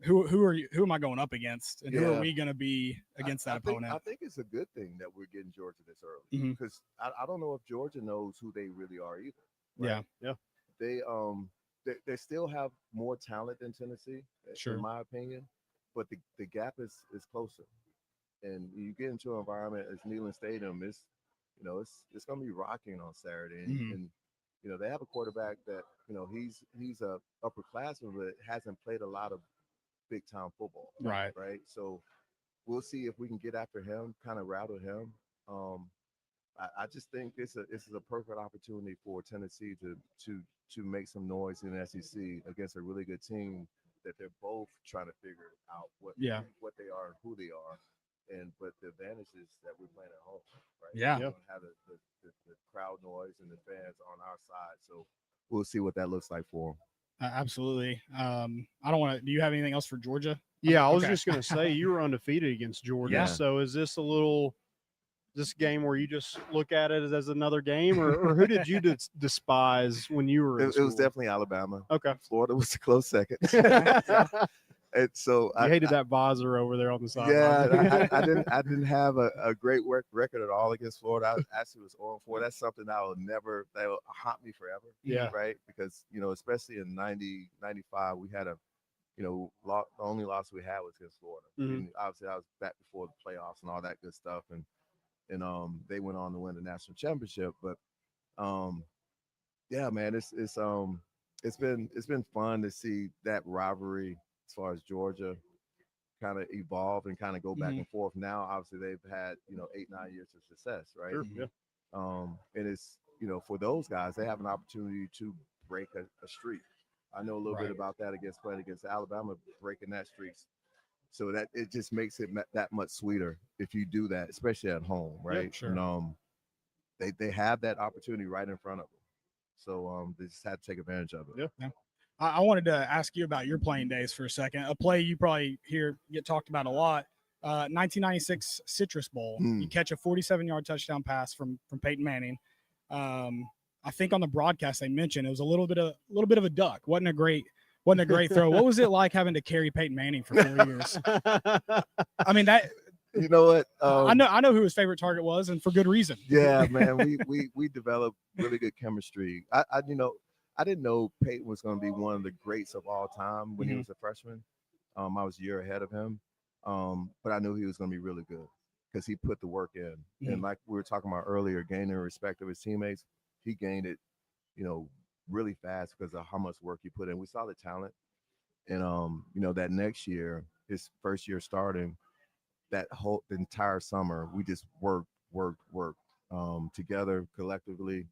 am I going up against, and who Yeah. are we going to be against that opponent? I think it's a good thing that we're getting Georgia this early Mhm. because I don't know if Georgia knows who they really are either. Yeah. Yeah. They still have more talent than Tennessee, Sure. in my opinion, but the gap is closer. And you get into an environment as Neyland Stadium, it's going to be rocking on Saturday, and you know they have a quarterback that he's a upperclassman but hasn't played a lot of big time football. Right. So we'll see if we can get after him, kind of rattle him. I just think this is a perfect opportunity for Tennessee to make some noise in the SEC against a really good team that they're both trying to figure out what they are and who they are. But the advantage is that we're playing at home, right? Yeah. We don't have the crowd noise and the fans on our side, so we'll see what that looks like for them. Absolutely. I don't want to. Do you have anything else for Georgia? Yeah, I was Okay. just going to say you were undefeated against Georgia. Yeah. So is this this game where you just look at it as another game, or who did you despise when you were in It was school? definitely Alabama. Okay. Florida was a close second. And so I hated that visor over there on the side. Yeah, I didn't have a great record at all against Florida. I actually was 0-4. That's something that will haunt me forever. Yeah. Right. Because, especially in 90, 95, we had the only loss we had was against Florida. Mhm. And obviously I was back before the playoffs and all that good stuff. And they went on to win the national championship. But yeah, man, it's been fun to see that rivalry as far as Georgia kind of evolve and kind of go back Mhm. and forth. Now, obviously, they've had 8-9 years of success, right? Sure, yeah. And for those guys, they have an opportunity to break a streak. I know a little bit about that playing against Alabama, breaking that streak. So that it just makes it that much sweeter if you do that, especially at home, right? Sure. And they have that opportunity right in front of them. So they just had to take advantage of it. Yeah. I wanted to ask you about your playing days for a second. A play you probably get talked about a lot. 1996 Citrus Bowl. You catch a 47-yard touchdown pass from Peyton Manning. I think on the broadcast they mentioned it was a little bit of a duck. Wasn't a great throw. What was it like having to carry Peyton Manning for 4 years? I mean that. You know what? I know who his favorite target was, and for good reason. Yeah, man, we developed really good chemistry. I didn't know Peyton was going to be one of the greats of all time when he was a freshman. I was a year ahead of him, but I knew he was going to be really good because he put the work in. And like we were talking about earlier, gaining respect of his teammates, he gained it, really fast because of how much work he put in. We saw the talent, and that next year, his first year starting. The entire summer, we just worked together collectively.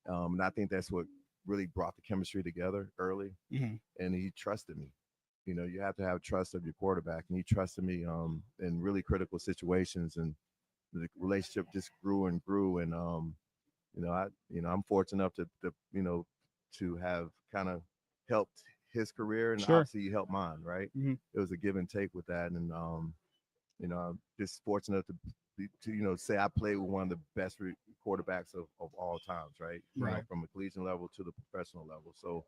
And I think that's what really brought the chemistry together early. And he trusted me. You have to have trust of your quarterback, and he trusted me in really critical situations, and the relationship just grew and grew. And I'm fortunate enough to have kind of helped his career, and obviously he helped mine, right? It was a give and take with that, and I'm just fortunate to say I played with one of the best quarterbacks of all times, right? From a collegiate level to the professional level. So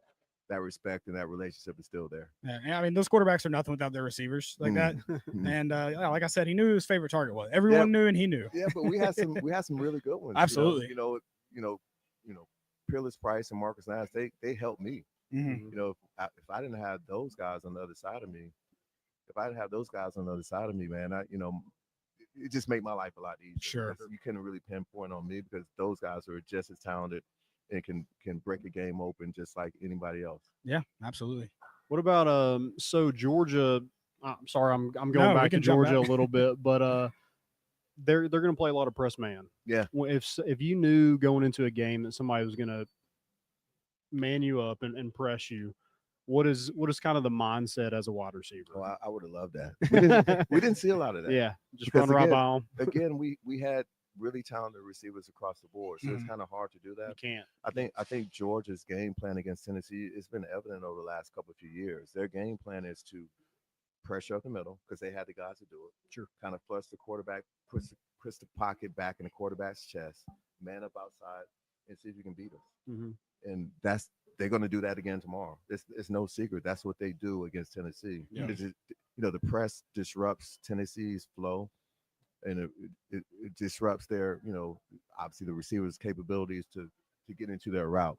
that respect and that relationship is still there. Yeah, I mean, those quarterbacks are nothing without their receivers like that. And like I said, he knew who his favorite target was. Everyone knew, and he knew. Yeah, but we had some really good ones. Absolutely. Peerless Price and Marcus Nash, they helped me. If I didn't have those guys on the other side of me. If I didn't have those guys on the other side of me, man, it just made my life a lot easier. Sure. You couldn't really pinpoint on me because those guys are just as talented and can break a game open just like anybody else. Yeah, absolutely. What about so Georgia? I'm sorry, I'm going back to Georgia a little bit, but they're going to play a lot of press man. Yeah. If you knew going into a game that somebody was going to man you up and press you. What is kind of the mindset as a wide receiver? Oh, I would have loved that. We didn't see a lot of that. Yeah, just run right by them. Again, we had really talented receivers across the board, so it's kind of hard to do that. You can't. I think Georgia's game plan against Tennessee has been evident over the last couple of few years. Their game plan is to pressure up the middle because they had the guys to do it. Sure. Kind of flush the quarterback, push the pocket back in the quarterback's chest, man up outside, and see if you can beat them. And they're going to do that again tomorrow. It's no secret. That's what they do against Tennessee. Yeah. The press disrupts Tennessee's flow, and it disrupts their, obviously the receivers' capabilities to get into their route.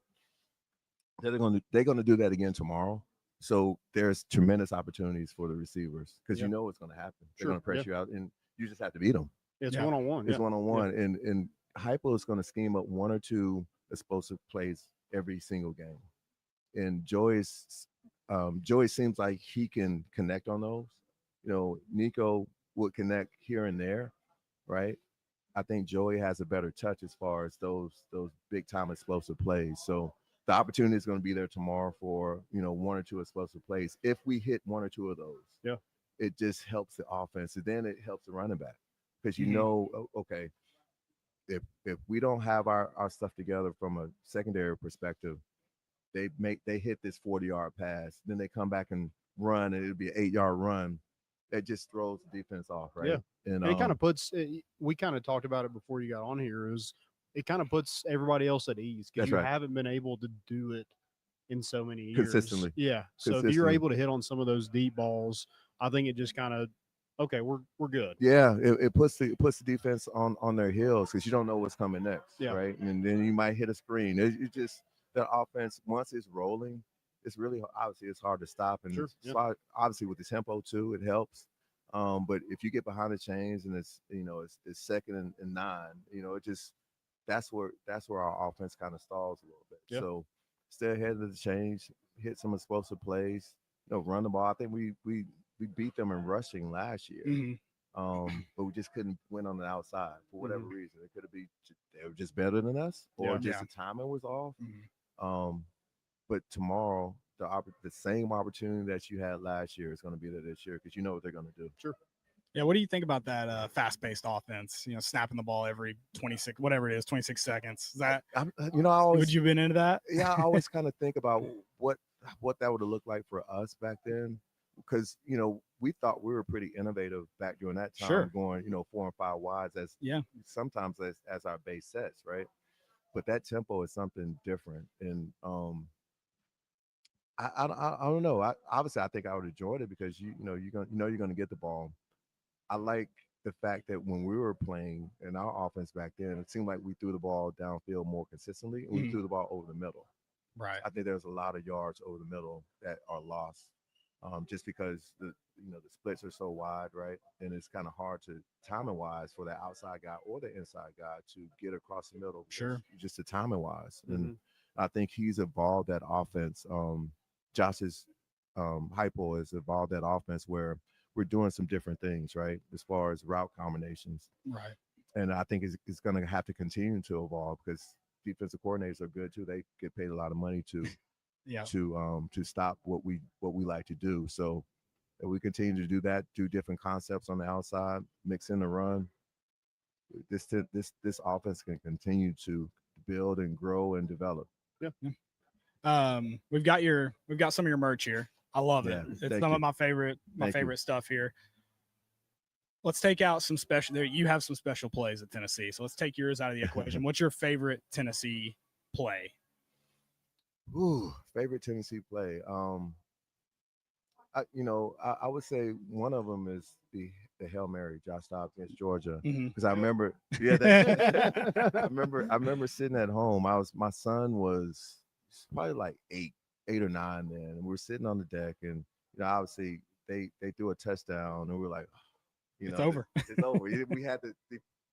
They're going to do that again tomorrow. So there's tremendous opportunities for the receivers because you know what's going to happen. They're going to press you out, and you just have to beat them. It's one-on-one. It's one-on-one, and Heupel is going to scheme up one or two explosive plays every single game. And Joey seems like he can connect on those. Nico would connect here and there, right? I think Joey has a better touch as far as those big time explosive plays. So the opportunity is going to be there tomorrow for, one or two explosive plays. If we hit one or two of those, it just helps the offense. And then it helps the running back because okay, if we don't have our stuff together from a secondary perspective, they hit this 40-yard pass, then they come back and run, and it'll be an 8-yard run. That just throws the defense off, right? Yeah. And it kind of puts. We kind of talked about it before you got on here. It kind of puts everybody else at ease because you haven't been able to do it in so many years consistently. Yeah. So if you're able to hit on some of those deep balls, I think it just kind of. Okay, we're good. Yeah, it puts the defense on their heels because you don't know what's coming next, right? And then you might hit a screen. It just the offense once it's rolling, it's really obviously it's hard to stop, and obviously with the tempo too, it helps. But if you get behind the chains and it's second and 9, it just that's where our offense kind of stalls a little bit. Yeah. So stay ahead of the change, hit some explosive plays, run the ball. I think we beat them in rushing last year. But we just couldn't win on the outside for whatever reason. It could be they were just better than us, or just the timing was off. But tomorrow, the same opportunity that you had last year is going to be there this year because you know what they're going to do. Sure. Yeah, what do you think about that fast-paced offense? Snapping the ball every 26 seconds. Is that I always would you been into that? Yeah, I always kind of think about what that would have looked like for us back then, because we thought we were pretty innovative back during that time, going 4 and 5 wides as sometimes as our base sets, right? But that tempo is something different, and I don't know. Obviously I think I would have enjoyed it because you're gonna get the ball. I like the fact that when we were playing in our offense back then, it seemed like we threw the ball downfield more consistently, and we threw the ball over the middle. Right. I think there's a lot of yards over the middle that are lost, just because the splits are so wide, right? And it's kind of hard to timing wise for the outside guy or the inside guy to get across the middle. Sure. Just the timing wise, and I think he's evolved that offense. Josh's Heupel has evolved that offense where we're doing some different things, right? As far as route combinations. Right. And I think it's going to have to continue to evolve because defensive coordinators are good too. They get paid a lot of money to stop what we like to do. So if we continue to do that, do different concepts on the outside, mix in the run, this offense can continue to build and grow and develop. Yeah. We've got some of your merch here. I love it. It's some of my favorite stuff here. Let's take out some special. You have some special plays at Tennessee, so let's take yours out of the equation. What's your favorite Tennessee play? Favorite Tennessee play. I would say one of them is the Hail Mary, Josh Dobbs against Georgia, because I remember. I remember sitting at home. My son was probably like 8 or 9 then, and we're sitting on the deck, and obviously they threw a touchdown, and we're like, it's over. It's over. We had the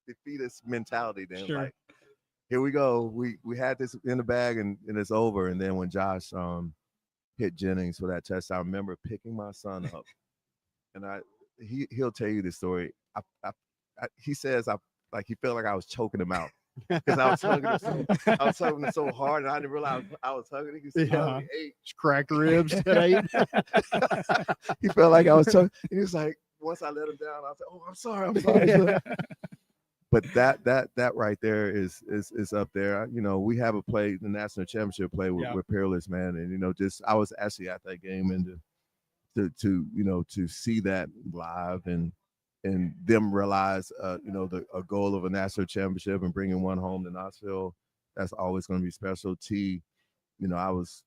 defeatist mentality then. Sure. Like, here we go. We had this in the bag, and it's over. And then when Josh hit Jennings for that touchdown, I remember picking my son up, and he'll tell you the story. He says he felt like I was choking him out. Because I was hugging him so hard, and I didn't realize I was hugging him. Just cracked ribs at 8. He felt like I was choking. He was like, once I let him down, I was like, "Oh, I'm sorry." But that right there is up there. We have a play, the national championship play with Peerless, man, and just I was actually at that game, and to see that live and them realize, a goal of a national championship and bringing one home to Knoxville, that's always going to be special. T, I was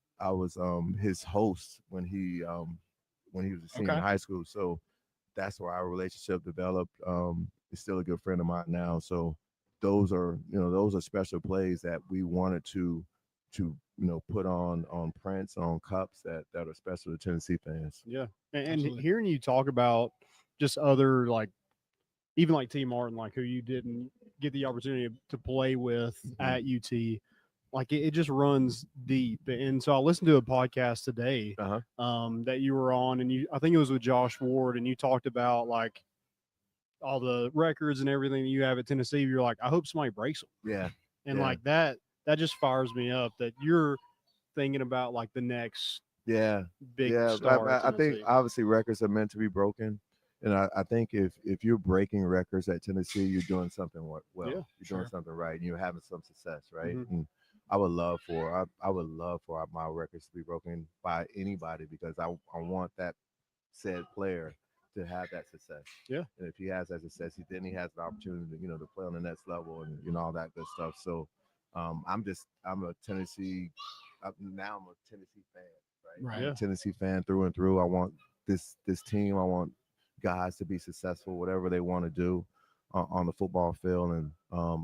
his host when he was a senior in high school, so that's where our relationship developed. He's still a good friend of mine now, so those are special plays that we wanted to put on prints, on cups that are special to Tennessee fans. Yeah, and hearing you talk about just other, like, even like T. Martin, like, who you didn't get the opportunity to play with at UT, like it just runs deep. And so I listened to a podcast today that you were on, and I think it was with Josh Ward, and you talked about like all the records and everything that you have at Tennessee. You're like, I hope somebody breaks them. Yeah. And like that just fires me up that you're thinking about like the next big star. I think obviously records are meant to be broken. And I think if you're breaking records at Tennessee, you're doing something well. You're doing something right, and you're having some success, right? And I would love for my records to be broken by anybody, because I want that said player to have that success. Yeah. And if he has that success, then he has the opportunity to, to play on the next level and all that good stuff. So I'm a Tennessee fan, right? I'm a Tennessee fan through and through. I want this team, I want guys to be successful, whatever they want to do on the football field, and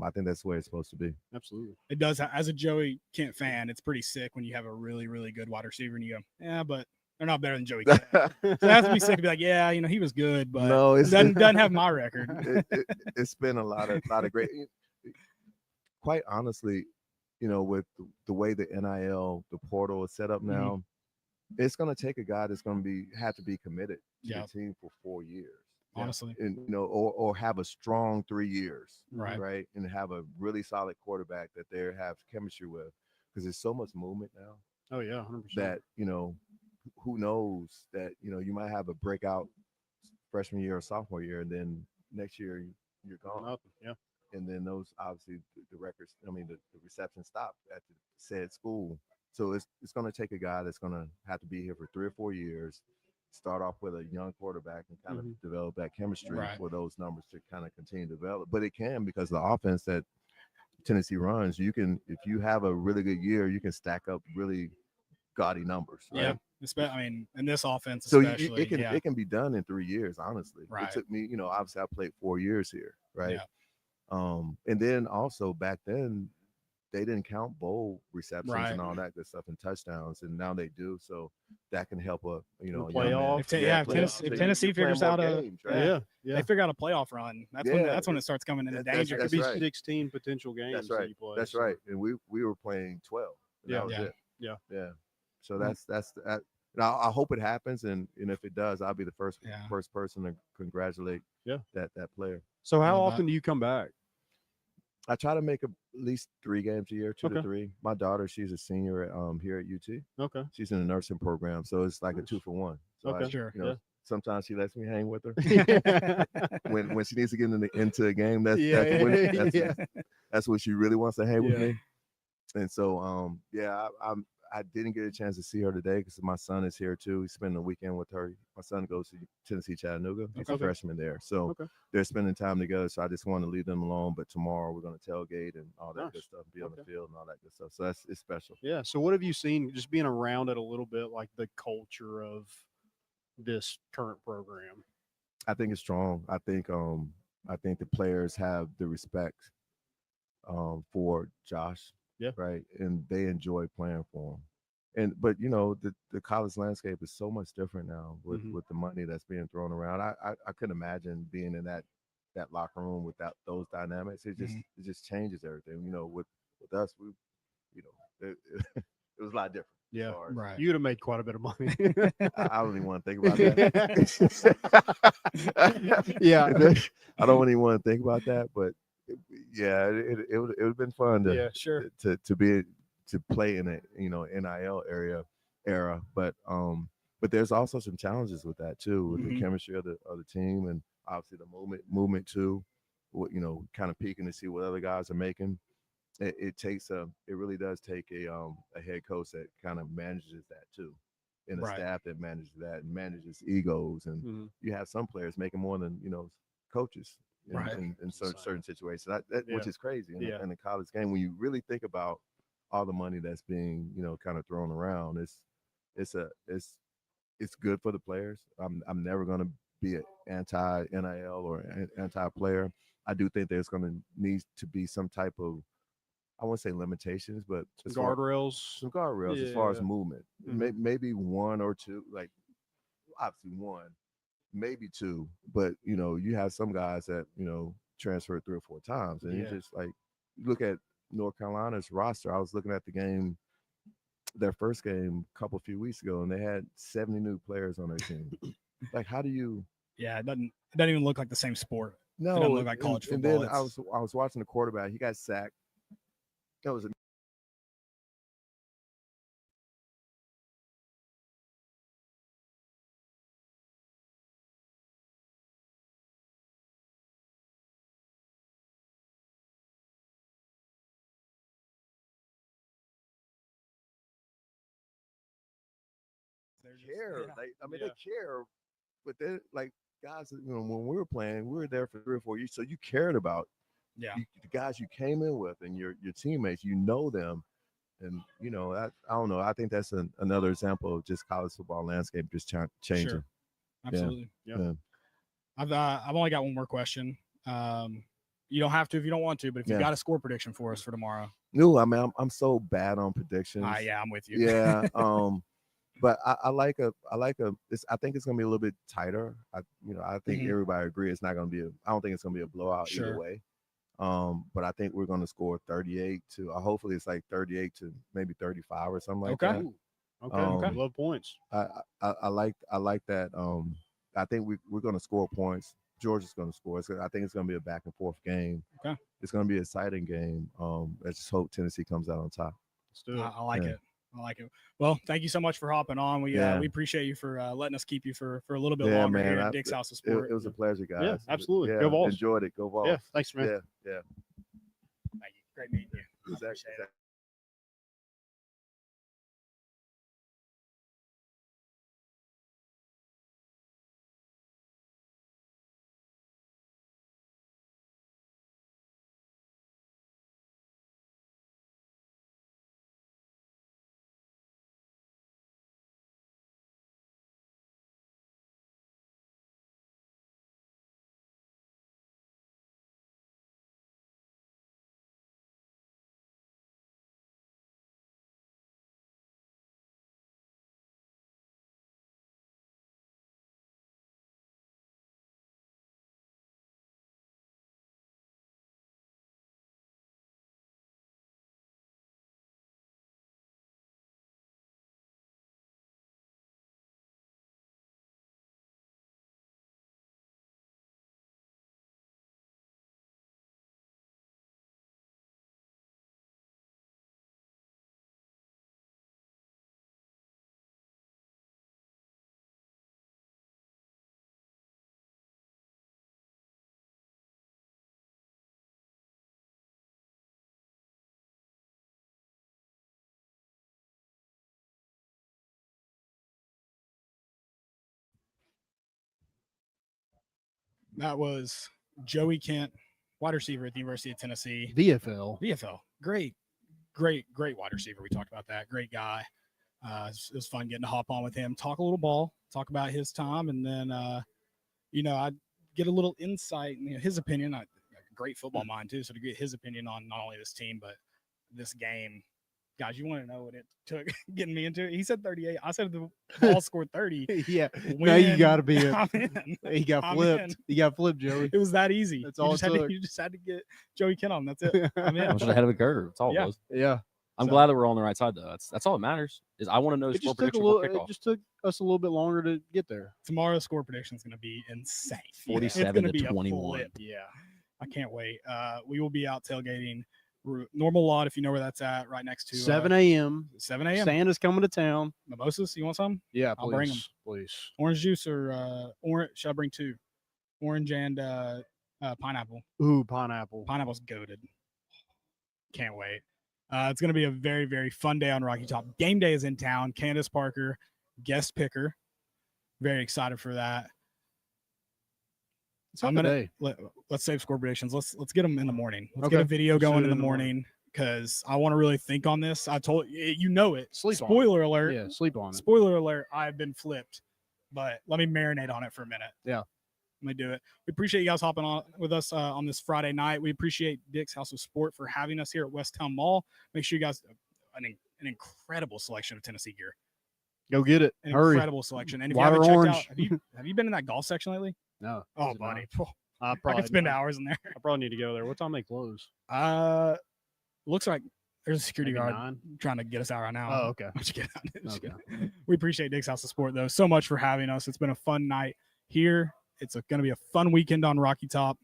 I think that's the way it's supposed to be. Absolutely, it does. As a Joey Kent fan, it's pretty sick when you have a really, really good wide receiver and you go, yeah, but they're not better than Joey Kent. So it has to be sick to be like, yeah, he was good, but no, it doesn't have my record. It's been a lot of great. Quite honestly, with the way the NIL, the portal is set up now, it's going to take a guy that's going to have to be committed to the team for 4 years. honestly. and or have a strong 3 years, Right. and have a really solid quarterback that they have chemistry with, because there's so much movement now Oh yeah, 100%. that who knows that you might have a breakout freshman year or sophomore year, and then next year you're gone. Nothing. Yeah. And then those obviously the records. I mean, the reception stopped at the said school. So it's going to take a guy that's going to have to be here for 3 or 4 years, start off with a young quarterback, and kind of develop that chemistry Right. for those numbers to kind of continue to develop. But it can, because the offense that Tennessee runs, you can, if you have a really good year, you can stack up really gaudy numbers. Right? Yeah. I mean, in this offense, So especially, it can be done in 3 years. Honestly, Right. It took me, obviously I played 4 years here, right? Yeah. And then also back then they didn't count bowl receptions Right. and all that good stuff and touchdowns, and now they do. So that can help a a young man. playoff. If playoff. Tennessee, So if Tennessee you're playing figures more out a games, right? Yeah. they figure out a playoff run, that's when it starts coming into That's- danger. It could that's be right. 16 potential games. That's that right. you play, That's so- right. And we were playing 12. And Yeah. that was Yeah. it. Yeah. Yeah. So that's now I hope it happens, and if it does, I'll be the first person to congratulate that player. So how Love often do you come back? I try to make at least 3 games a year, 2 to Okay. 3. My daughter, she's a senior at, here at UT. Okay. She's in the nursing program, so it's like a 2-for-1. So Okay. Sure. Sometimes she lets me hang with her Yeah. when she needs to get into a game. That's Yeah. that's when she really wants to hang with Yeah. me. And so I didn't get a chance to see her today because my son is here too. He's spending the weekend with her. My son goes to Tennessee Chattanooga. He's a Okay. freshman there, so Okay. they're spending time together. So I just want to leave them alone. But tomorrow we're going to tailgate and all that Nice. good stuff, be on the Okay. field and all that good stuff. So it's special. Yeah. So what have you seen just being around it a little bit, like the culture of this current program? I think it's strong. I think the players have the respect for Josh. Yeah. Right. And they enjoy playing for him. But the college landscape is so much different now with the money that's being thrown around. I couldn't imagine being in that locker room without those dynamics. It just changes everything. With us, it was a lot different. Yeah. as far as- Right. You'd have made quite a bit of money. I don't even want to think about that. Yeah. I don't even want to think about that, but it would have been fun to Yeah, sure. to play in a NIL era, but there's also some challenges with that too, with the chemistry of the team, and obviously the movement too. Kind of peeking to see what other guys are making. It really does take a head coach that kind of manages that too, and a Right. staff that manages that and manages egos, and you have some players making more than coaches Right. in certain situations, which Yeah. is crazy Yeah. in the college game. When you really think about all the money that's being kind of thrown around, it's good for the players. I'm never going to be an anti NIL or anti player. I do think there's going to need to be some type of, I won't say limitations, but as far- Guardrails. some guardrails as far as Yeah. movement. Maybe 1 or 2, like obviously 1, maybe 2, but you have some guys that transferred 3 or 4 times, and Yeah. it's just like, you look at North Carolina's roster. I was looking at the game, their first game a few weeks ago, and they had 70 new players on their team. Like, how do you? Yeah, it doesn't even look like the same sport. No, doesn't look like college and football. then I was watching the quarterback. He got sacked. That was care. They care, but they're like guys. When we were playing, we were there for 3 or 4 years, so you cared about Yeah. the guys you came in with and your teammates. You know them, and I don't know. I think that's another example of just college football landscape just changing. Sure. Absolutely. Yeah. I've only got one more question. You don't have to if you don't want to, but if you've got a score prediction for us for tomorrow. No, I mean I'm so bad on predictions. Yeah, I'm with you. Yeah. But I like a. I think it's gonna be a little bit tighter. I think everybody agree it's not gonna be. I don't think it's gonna be a blowout either way. But I think we're gonna score 38 to. Hopefully it's like 38 to maybe 35 or something like that. Okay. Love points. I like that. I think we're gonna score points. Georgia's going to score. I think it's going to be a back and forth game. Okay. It's going to be an exciting game. I just hope Tennessee comes out on top. Let's do it. I like it. I like it. Well, thank you so much for hopping on. We appreciate you for letting us keep you for a little bit longer man, here at Dick's House of Sport. It was a pleasure, guys. Yeah, absolutely. Yeah, Go Vols. Enjoyed it. Go Vols. Yeah, thanks, man. Yeah. Thank you. Great meeting you. Exactly. Appreciate it. That was Joey Kent, wide receiver at the University of Tennessee. VFL. Great wide receiver. We talked about that. Great guy. It was fun getting to hop on with him, talk a little ball, talk about his time, and then I get a little insight and his opinion. A great football mind too, so to get his opinion on not only this team but this game. Guys, you want to know what it took getting me into it? He said 38. I said the ball scored 30. Yeah. No, you got to be I'm in. He got flipped. He got flipped, Joey. It was that easy. That's all it took. You just had to get Joey Kent on. That's it. I'm in. I was ahead of the curve. That's all Yeah. it was. Yeah. I'm glad that we're on the right side, though. That's all that matters. Is I want to know It score just took prediction for it kickoff. just took us a little bit longer to get there. Tomorrow's score prediction is going to be insane. 47 It's gonna to be a 21. flip. Yeah, I can't wait. We will be out tailgating Normal Lot, if you know where that's at, right next to 7 a.m. 7 a.m. Santa's coming to town. Mimosas, you want some? Yeah, I'll bring 'em. Please. Orange juice or orange? Should I bring two? Orange and pineapple. Ooh, pineapple. Pineapple's goated. Can't wait. It's going to be a very, very fun day on Rocky Top. Game day is in town. Candace Parker, guest picker. Very excited for that. It's not the day. Let's save score predictions. Let's get them in the morning. Let's Okay. get a video Let's do going it in the morning because I want to really think on this. I told you know it. Sleep on it. Spoiler alert. Yeah, sleep on it. Spoiler alert. I've been flipped, but let me marinate on it for a minute. Yeah. Let me do it. We appreciate you guys hopping on with us on this Friday night. We appreciate Dick's House of Sport for having us here at Westtown Mall. Make sure you guys an incredible selection of Tennessee gear. Go get it. An Hurry. incredible selection. And if Water you haven't orange. checked out, have you been in that golf section lately? No. Oh, is it buddy. I I could spend hours in there. I probably need to go there. What time they close? Looks like there's a security Maybe guard 9? trying to get us out right now. Oh, okay. Just kidding. Just Okay. kidding. We appreciate Dick's House of Sport, though, so much for having us. It's been a fun night here. It's going to be a fun weekend on Rocky Top.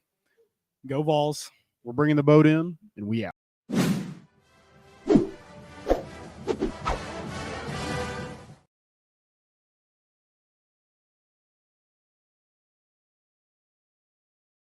Go Vols. We're bringing the boat in, and we out.